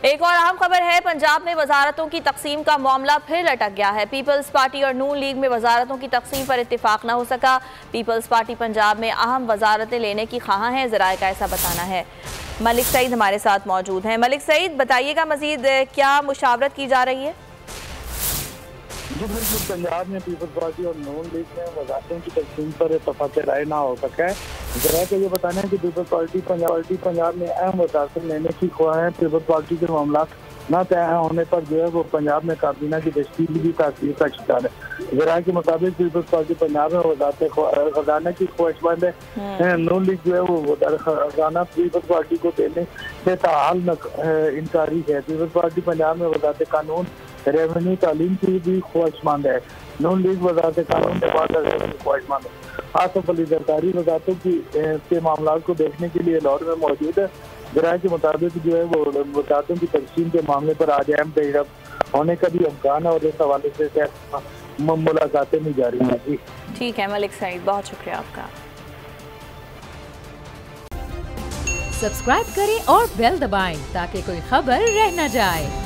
एक और अहम खबर है, पंजाब में वजारतों की तकसीम का मामला फिर लटक गया है। पीपल्स पार्टी और नून लीग में वजारतों की तकसीम पर इत्तेफाक न हो सका। पीपल्स पार्टी पंजाब में अहम वजारतें लेने की ख़्वाह है, ज़राए का ऐसा बताना है। मलिक सईद हमारे साथ मौजूद हैं। मलिक सईद, बताइएगा मजीद क्या मुशावरत की जा रही है? जी बिल्कुल, पंजाब में पीपल्स पार्टी और नून लीग में वजारतों की तकसीम पर इत्तफाक राय ना हो सका है। जरा का ये बताना है कि पीपल्स पार्टी पंजाब में अहम वजारतें लेने की ख्वाह है। पीपल्स पार्टी के मामला न तय होने पर जो है वो पंजाब में काबीना की तश्कील भी तासीर का शिकार है। जरा के मुताबिक पीपल्स पार्टी पंजाब में वजारतें खजाना की ख्वाहिशमंद है। नून लीग जो है वो खजाना पीपल्स पार्टी को देने से ताहाल इनकारी है। पीपल्स पार्टी पंजाब में वजारत कानून रेवेन्यू तालीम की भी ख्वाहिशमंद है। नून लीग वजारत कानून रेवेन्यू ख्वाहिशमंद है। आसफ अली जरदारी वजारतों के मामला को देखने के लिए लाहौर में मौजूद है। जराये के मुताबिक जो है वो वजारतों की तकसीम के मामले पर आज अहम पेशरफ होने का भी इम्कान है और इस हवाले से मुलाकातें भी जारी हैं। जी ठीक है मलिक सईद, बहुत शुक्रिया आपका। सब्सक्राइब करें और बेल दबाएं ताकि कोई खबर रह न जाए।